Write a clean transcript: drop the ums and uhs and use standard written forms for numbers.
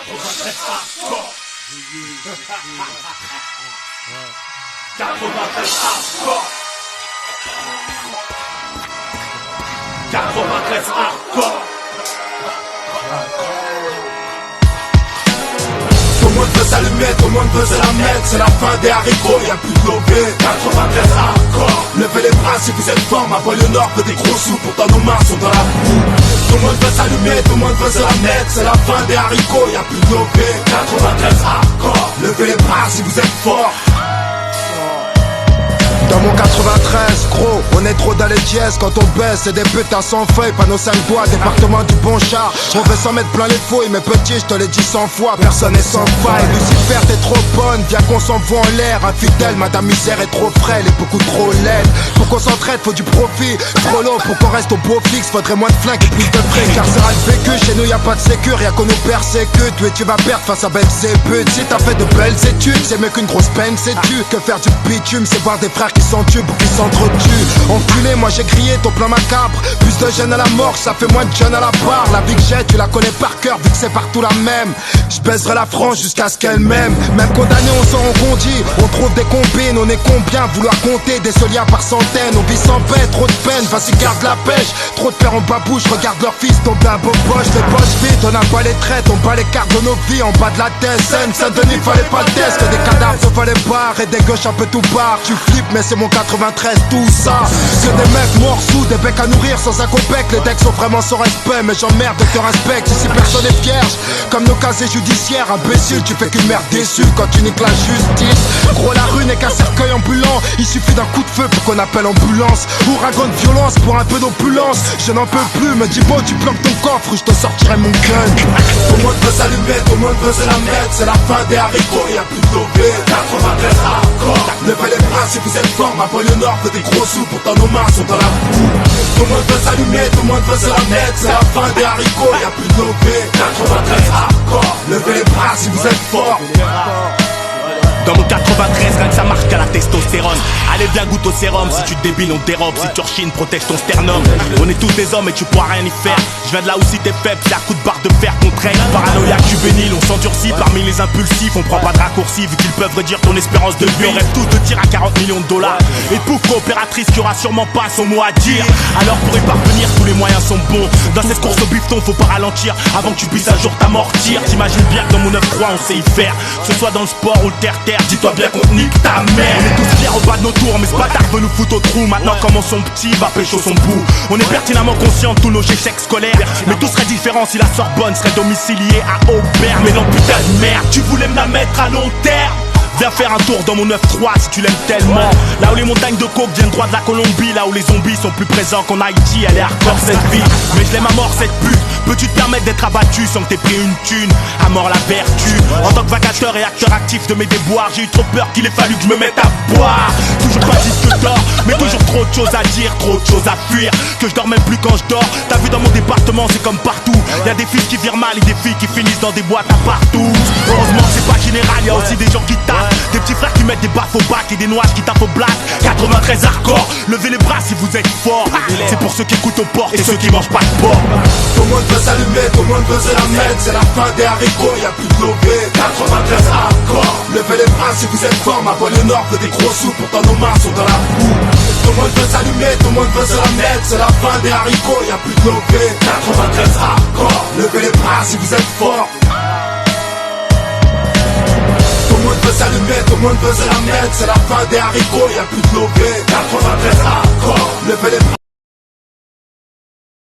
93 hardcore. 93 hardcore. 93 hardcore. Tout le monde veut s'allumer, tout le monde veut se la mettre. C'est la fin des haricots, y'a plus de lobé. 93 hardcore. Levez les bras si vous êtes fort. Ma banlieue nord veut des gros sous, pourtant nos mains sont dans la boue. Tout le monde veut s'allumer, tout le monde veut se la mettre. C'est la fin des haricots, y'a plus de lobé. 93 hardcore. Levez les bras si vous êtes fort. Dans mon 93, gros, on est trop dans les dièses. Quand on baisse, c'est des putains sans feuilles. Panneau 5 doigts, département du bon char. On veut s'en mettre plein les fouilles, mais petit, je te l'ai dit 100 fois. Personne n'est sans faille. Lucifer, t'es trop bonne, viens qu'on s'envoie en l'air. Infidèle, madame misère est trop frêle et beaucoup trop laide. Pour qu'on s'entraide, faut du profit. Trop long pour qu'on reste au beau fixe. Faudrait moins de flingues et plus de frais. Carcéral vécu, chez nous y'a pas de sécu, rien qu'on nous persécute. Oui, tu vas perdre face à Belzébuth. Si t'as fait de belles études, c'est mieux qu'une grosse peine, sais-tu. Que faire du bitume, c'est voir des frères qui s'entuent pour qu'ils s'entretuent. Enculé, moi j'ai crié ton plan macabre. Plus de jeunes à la mort, ça fait moins de jeunes à la barre. La vie que j'ai, tu la connais par cœur, vu que c'est partout la même. Je baiserai la France jusqu'à ce qu'elle m'aime. Même condamné, on s'en rebondit. On trouve des combines, on est combien vouloir compter des soliens par centaines. On vit sans paix, trop de peine, vas-y garde la pêche. Trop de pères en babouche, regarde leur fils tomber à beau poche. Les poches vides, on n'a pas les traites, on bat les cartes de nos vies en bas de la tête. Saint-Denis, fallait pas le test, que des cadavres se fallait barre. Et des gauches un peu tout barre. Tu flippes, mais c'est mon 93, tout ça. Que des mecs morts sous, des becs à nourrir sans un copec. Les decks sont vraiment sans respect, mais j'emmerde de te respecte. Ici personne est vierge, comme nos casiers judiciaires. Imbécile, tu fais qu'une merde déçue quand tu niques la justice. Gros, la rue n'est qu'un cercueil ambulant. Il suffit d'un coup de feu pour qu'on appelle ambulance. Ouragan de violence pour un peu d'opulence. Je n'en peux plus, me dis bon, tu planques ton coffre, je te sortirai mon gun. Tout le monde veut s'allumer, tout le monde veut se la mettre. C'est la fin des haricots, y'a plus de lobé. 93 hardcore. Levez les bras si vous êtes fort. Ma banlieue nord veut des gros sous, pourtant nos mains sont dans la boue. Tout le monde veut s'allumer, tout le monde veut se la mettre. C'est la fin des haricots, y'a plus de lobé. 93 hardcore. Levez les bras si vous êtes fort. Dans mon 93, rien que ça marque à la testostérone. Allez viens goûte au sérum, si tu te débines on te dérobe. Si tu rechines, protège ton sternum. On est tous des hommes et tu pourras rien y faire. Je viens de là où si t'es faible, c'est à coup de barre de fer qu'on traîne. Paranoïaque juvénile, on s'endurcit parmi les impulsifs. On prend pas de raccourcis vu qu'ils peuvent réduire ton espérance de vie. On rêve tous de tir à 40 millions de dollars. Et pouf, coopératrice qui aura sûrement pas son mot à dire. Alors pour y parvenir, tous les moyens sont bons. Dans cette course au bifton, faut pas ralentir avant que tu puisses un jour t'amortir. T'imagines bien que dans mon 9-3 on sait y faire. Que ce soit dans le sport ou le terre-terre. Dis-toi bien qu'on nique ta mère. On est tous fiers au bas de nos tours, mais ce bâtard veut nous foutre au trou. Maintenant comment son petit va pécho son bout. On est pertinemment conscients de tous nos échecs scolaires. Mais tout serait différent si la Sorbonne serait domiciliée à Aubert. Mais non putain de merde, tu voulais me la mettre à long terme. Viens faire un tour dans mon 9-3 si tu l'aimes tellement. Là où les montagnes de coke viennent droit de la Colombie. Là où les zombies sont plus présents qu'en Haïti. Elle est hardcore cette vie, mais je l'aime à mort cette pute. Peux-tu te permettre d'être abattu sans que t'aies pris une thune? À mort la vertu. En tant que vacateur et acteur actif de mes déboires, j'ai eu trop peur qu'il ait fallu que je me mette à boire. Toujours pas disque d'or, mais toujours trop de choses à dire, trop de choses à fuir. Que je dors même plus quand je dors. T'as vu dans mon département c'est comme partout. Y'a des filles qui virent mal et des filles qui finissent dans des boîtes à partout. Heureusement c'est pas général, y'a aussi des gens qui tapent. Des petits frères qui mettent des baffes au bac et des noises qui tapent au black. 93 hardcore, levez les bras si vous êtes forts. C'est pour ceux qui écoutent aux portes et ceux qui mangent pas de porc. Tout le monde veut s'allumer, tout le monde veut se la mettre. C'est la fin des haricots, y'a plus de lobé. 93 hardcore. Levez les bras si vous êtes forts. Ma banlieue nord veut des gros sous, pourtant nos mains sont dans la boue. Tout le monde veut s'allumer, tout le monde veut se la mettre. C'est la fin des haricots, y'a plus de lobé. 93 hardcore. Levez les bras si vous êtes forts. Tout le monde veut s'allumer, tout le monde veut se la mettre. C'est la fin des haricots, y'a plus de lobé. 93 hardcore. Levez les bras.